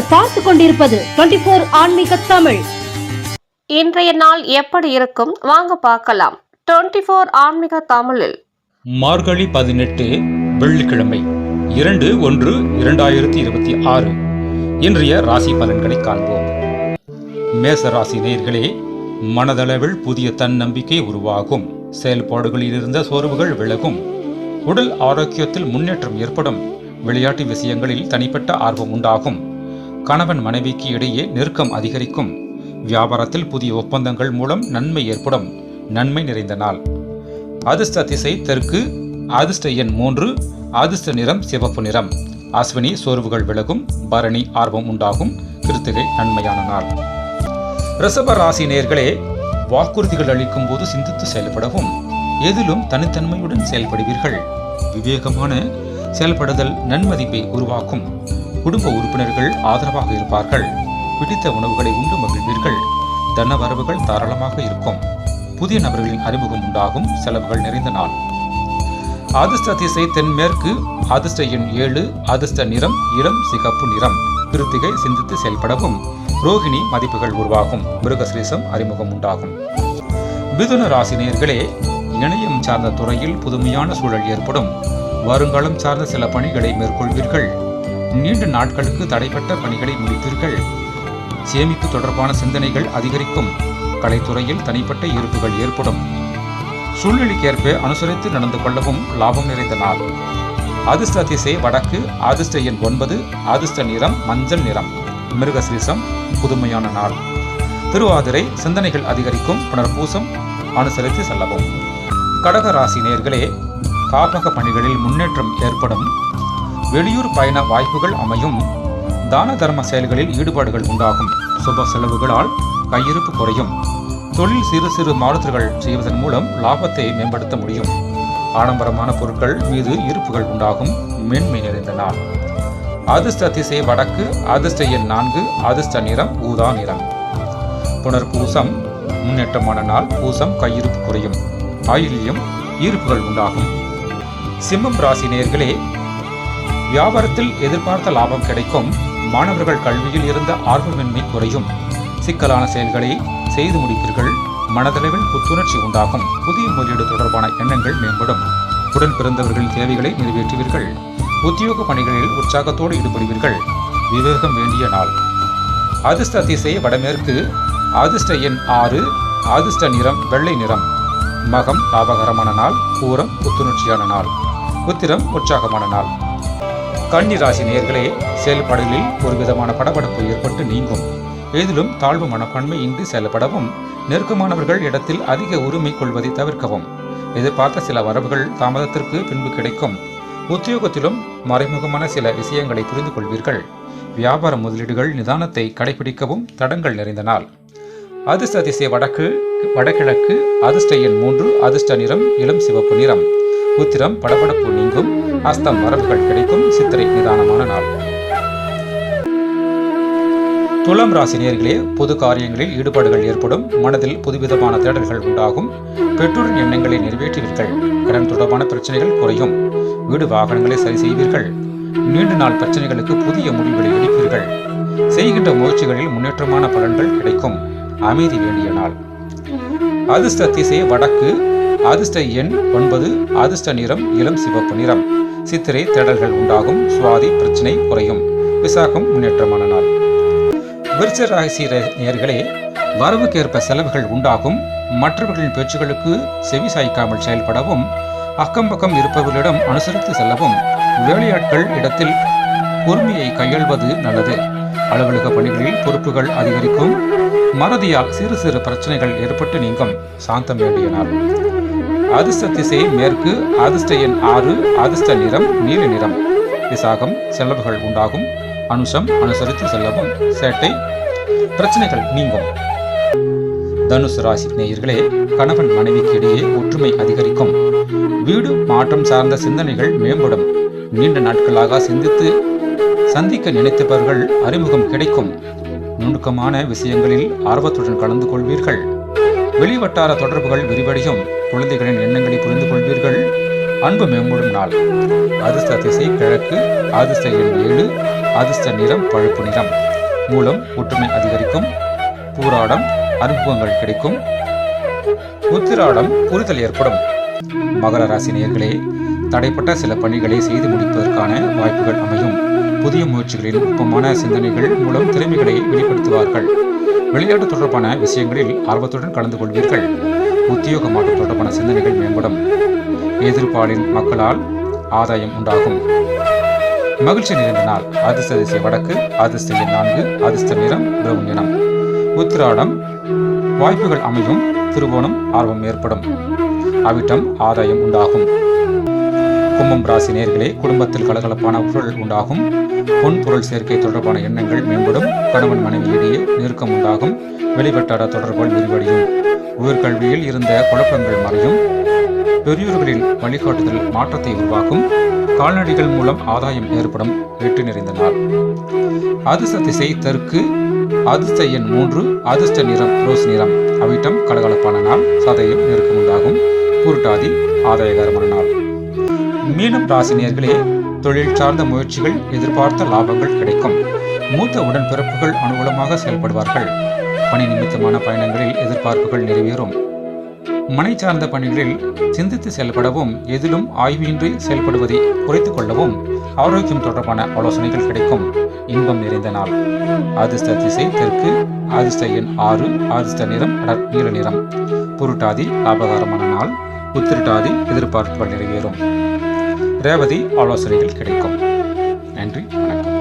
நீங்கள் பார்த்து கொண்டிருப்பது 24 ஆன்மீக தமிழ். இன்றைய நாள் எப்படி இருக்கும் வாங்க பார்க்கலாம். 24 ஆன்மீக தமிழில் மார்கழி 18 வெள்ளிக்கிழமை 2/1/2026 இன்றைய ராசி பலன்களை காண்போம். மேச ராசி நேயர்களே, மனதளவில் புதிய தன்னம்பிக்கை உருவாகும். செயல்பாடுகளில் இருந்த சோர்வுகள் விலகும். உடல் ஆரோக்கியத்தில் முன்னேற்றம் ஏற்படும். விளையாட்டு விஷயங்களில் தனிப்பட்ட ஆர்வம் உண்டாகும். கணவன் மனைவிக்கு இடையே நெருக்கம் அதிகரிக்கும். வியாபாரத்தில் புதிய ஒப்பந்தங்கள் மூலம் நன்மை ஏற்படும். நன்மை நிறைந்த நாள். அதிர்ஷ்ட திசை தெற்கு. அதிர்ஷ்ட எண் 3. அதிர்ஷ்ட நிறம் சிவப்பு நிறம். அஸ்வினி சோர்வுகள் விலகும். பரணி ஆர்வம் உண்டாகும். கிருத்திகை நன்மையான நாள். ரிஷப ராசி நேயர்களே, வாக்குறுதிகள் அளிக்கும் போது சிந்தித்து செயல்படவும். எதிலும் தனித்தன்மையுடன் செயல்படுவீர்கள். விவேகமான செயல்படுதல் நன்மதிப்பை உருவாக்கும். குடும்ப உறுப்பினர்கள் ஆதரவாக இருப்பார்கள். பிடித்த உணவுகளை உண்டு மகிழ்வீர்கள். தன வரவுகள் தாராளமாக இருக்கும். புதிய நபர்களின் அறிமுகம் உண்டாகும். செலவுகள் நிறைந்த நாள். அதிர்ஷ்ட திசை தென்மேற்கு. அதிர்ஷ்ட எண் 7. அதிர்ஷ்ட நிறம் இளம் சிகப்பு நிறம். கிருத்திகை சிந்தித்து செயல்படவும். ரோகிணி மதிப்புகள் உருவாகும். மிருகசிரீசம் அறிமுகம் உண்டாகும். மிதுன ராசி நேயர்களே, இணையம் சார்ந்த துறையில் புதுமையான சூழல் ஏற்படும். வருங்காலம் சார்ந்த சில பணிகளை மேற்கொள்வீர்கள். நீண்ட நாட்களுக்கு தடைப்பட்ட பணிகளை முடிப்பீர்கள். சேமிப்பு தொடர்பான சிந்தனைகள் அதிகரிக்கும். கலைத்துறையில் தனிப்பட்ட இருப்புகள் ஏற்படும். சூழ்நிலைக்கேற்ப அனுசரித்து நடந்து கொள்ளவும் லாபம் நிறைந்த நாள். அதிர்ஷ்ட திசை வடக்கு. அதிர்ஷ்ட எண் 9. அதிர்ஷ்ட நிறம் மஞ்சள் நிறம். மிருகசிரீசம் புதுமையான நாள். திருவாதிரை சிந்தனைகள் அதிகரிக்கும். புனர்பூசம் அனுசரித்து செல்லவும். கடக ராசி நேயர்களே, காப்பக பணிகளில் முன்னேற்றம் ஏற்படும். வெளியூர் பயண வாய்ப்புகள் அமையும். தான தர்ம செயல்களில் ஈடுபாடுகள் உண்டாகும். சுப செலவுகளால் கையிருப்பு குறையும். தொழில் சிறு சிறு மாறுதல்கள் செய்வதன் மூலம் லாபத்தை மேம்படுத்த முடியும். ஆடம்பரமான பொருட்கள் மீது இருப்புகள் உண்டாகும். மேன்மை நிறைந்த நாள். அதிர்ஷ்ட திசை வடக்கு. அதிர்ஷ்ட எண் 4. அதிர்ஷ்ட நிறம் ஊதா நிறம். புனர்பூசம் முன்னேற்றமான நாள். பூசம் கையிருப்பு குறையும். ஆயில்யம் ஈர்ப்புகள் உண்டாகும். சிம்மம் ராசி நேயர்களே, வியாபாரத்தில் எதிர்பார்த்த லாபம் கிடைக்கும். மாணவர்கள் கல்வியில் இருந்த ஆர்வமின்மை குறையும். சிக்கலான செயல்களை செய்து முடிப்பீர்கள். மனதளவில் புத்துணர்ச்சி உண்டாகும். புதிய முதலீடு தொடர்பான எண்ணங்கள் மேம்படும். உடன் பிறந்தவர்களின் தேவைகளை நிறைவேற்றுவீர்கள். உத்தியோக பணிகளில் உற்சாகத்தோடு ஈடுபடுவீர்கள். விவேகம் வேண்டிய நாள். அதிர்ஷ்ட திசை வடமேற்கு. அதிர்ஷ்ட எண் 6. அதிர்ஷ்ட நிறம் வெள்ளை நிறம். மகம் லாபகரமான நாள். பூரம் புத்துணர்ச்சியான நாள். உத்திரம் உற்சாகமான நாள். கன்னி ராசி நேயர்களே, செயல்பாடுகளில் ஒரு விதமான படபடப்பு ஏற்பட்டு நீங்கும். எதிலும் தாழ்வு மனப்பான்மை இன்றி செயல்படவும். நெருக்கமானவர்கள் இடத்தில் அதிக உரிமை கொள்வதை தவிர்க்கவும். எதிர்பார்த்த சில வரவுகள் தாமதத்திற்கு பின்பு கிடைக்கும். உத்தியோகத்திலும் மறைமுகமான சில விஷயங்களை புரிந்து கொள்வீர்கள். வியாபார முதலீடுகள் நிதானத்தை கடைபிடிக்கவும் தடங்கள் நிறைந்த நாள். அதிர்ஷ்ட திசை வடகிழக்கு. அதிர்ஷ்ட எண் 3. அதிர்ஷ்ட நிறம் இளம் சிவப்பு நிறம். உத்திரம் படபடப்பு நீங்கும். அஸ்தம் வரவுகள் கிடைக்கும். சித்திரை நிதானமான நாள். துலாம் ராசி நேயர்களே, பொது காரியங்களில் ஈடுபாடுகள் ஏற்படும். மனதில் புதுவிதமான தேடல்கள் உண்டாகும். பெற்றோரின் எண்ணங்களை நிறைவேற்றுவீர்கள். கடன் தொடர்பான பிரச்சனைகள் குறையும். வீடு வாகனங்களை சரி செய்வீர்கள். நீண்ட நாள் பிரச்சனைகளுக்கு புதிய முடிவுகளை எடுப்பீர்கள். செய்கின்ற முயற்சிகளில் முன்னேற்றமான பலன்கள் கிடைக்கும். அமைதி வேண்டிய நாள். அதிர்ஷ்ட திசை வடக்கு. அதிர்ஷ்ட எண் 9. அதிர்ஷ்ட நிறம் இளம் சிவப்பு நிறம். சித்திரை தேடல்கள் உண்டாகும். சுவாதி பிரச்சனை குறையும். விசாகம் முன்னேற்றமான நாள். விருச்சிக ராசி நேயர்களே, வரவுக்கேற்ப செலவுகள் உண்டாகும். மற்றவர்களின் பேச்சுகளுக்கு செவி சாய்க்காமல் செயல்படவும். அக்கம் பக்கம் இருப்பவர்களிடம் அனுசரித்து செல்லவும். வேலையாட்கள் இடத்தில் பொறுமையை கையாள்வது நல்லது. அலுவலக பணிகளில் பொறுப்புகள் அதிகரிக்கும். மறதியால் சிறு சிறு பிரச்சனைகள் ஏற்பட்டு நீங்கும். சாந்தம் வேண்டிய நாள். அதிர்ஷ்ட திசை மேற்கு. அதிர்ஷ்ட எண் 6. அதிர்ஷ்ட நிறம் நீல நிறம். விசாகம் செலவுகள் உண்டாகும். அனுஷம் அனுசரித்து செல்லவும். சேட்டை பிரச்சனைகள் நீங்கும். தனுசு ராசி நேயர்களே, கணவன் மனைவிக்கு இடையே ஒற்றுமை அதிகரிக்கும். வீடு மாற்றம் சார்ந்த சிந்தனைகள் மேம்படும். நீண்ட நாட்களாக சிந்தித்து சந்திக்க நினைத்தவர்கள் அறிமுகம் கிடைக்கும். நுணுக்கமான விஷயங்களில் ஆர்வத்துடன் கலந்து கொள்வீர்கள். வெளிவட்டார தொடர்புகள் விரிவடையும். குழந்தைகளின் எண்ணங்களை புரிந்து கொள்வீர்கள். அன்பு மேம்படும் நாள். அதிர்ஷ்ட திசை கிழக்கு. அதிர்ஷ்ட எண் 7. அதிர்ஷ்ட நிறம் பழுப்பு நிறம். மூலம் ஒற்றுமை அதிகரிக்கும். பூராடம் அனுபவங்கள் கிடைக்கும். உத்திராடம் புரிதல் ஏற்படும். மகர ராசி நேயர்களே, தடைப்பட்ட சில பணிகளை செய்து முடிப்பதற்கான வாய்ப்புகள் அமையும். புதிய முயற்சிகளில் நுட்பமான சிந்தனைகள் மூலம் திறமைகளை வெளிப்படுத்துவார்கள். விளையாட்டு தொடர்பான விஷயங்களில் ஆர்வத்துடன் கலந்து கொள்வீர்கள். உத்தியோக மாற்றம் தொடர்பான சிந்தனைகள் மேம்படும். எதிர்ப்பாளின் மக்களால் ஆதாயம் உண்டாகும். மகிழ்ச்சி நிறைந்த நாள். அதிர்ஷ்ட திசை வடக்கு. அதிர்ஷ்ட எண் 4. அதிர்ஷ்ட நிறம் பிரவுன் நிறம். உத்திராடம் வாய்ப்புகள் அமையும். திருவோணம் ஆர்வம் ஏற்படும். அவிட்டம் ஆதாயம் உண்டாகும். கும்பம் ராசி நேயர்களே, குடும்பத்தில் கலகலப்பான உறவுகள் உண்டாகும். பொன் பொருள் சேர்க்கை தொடர்பான எண்ணங்கள் மேம்படும். கணவன் மனைவியிடையே நெருக்கம் உண்டாகும். வெளிவட்டார தொடர்புகள் விரிவடையும். உயர்கல்வியில் இருந்த குழப்பங்கள் மறையும். பெரியோர்களின் வழிகாட்டுதல் மாற்றத்தை உருவாக்கும். கால்நடைகள் மூலம் ஆதாயம் ஏற்படும். வெற்றி நிறைந்த நாள். அதிர்ஷ்ட திசை தெற்கு. அதிர்ஷ்ட எண் 3. அதிர்ஷ்ட நிறம் ரோஸ் நிறம். அவிட்டம் கலகலப்பான நாள். சதயம் நெருக்கம் உண்டாகும். புரட்டாதி ஆதாயகரமான நாள். மீனம் ராசி நேயர்களே, தொழில் சார்ந்த முயற்சிகள் எதிர்பார்த்த லாபங்கள் கிடைக்கும். மூத்த உடன்பிறப்புகள் அனுகூலமாக செயல்படுவார்கள். பணி நிமித்தமான பயணங்களில் எதிர்பார்ப்புகள் நிறைவேறும். மனை சார்ந்த பணிகளில் சிந்தித்து செயல்படவும் எதிலும் ஆய்வின்றி செயல்படுவதை குறைத்துக் கொள்ளவும் ஆரோக்கியம் தொடர்பான ஆலோசனைகள் கிடைக்கும். இன்பம் நிறைந்த நாள். அதிர்ஷ்ட திசை தெற்கு. அதிர்ஷ்ட எண் 6. அதிர்ஷ்ட நிறம் நீல நிறம். புரட்டாதி லாபகரமான நாள். உத்திரட்டாதி எதிர்பார்ப்புகள் நிறைவேறும். ரேவதி ஆலோசனைகள் கிடைக்கும். நன்றி, வணக்கம்.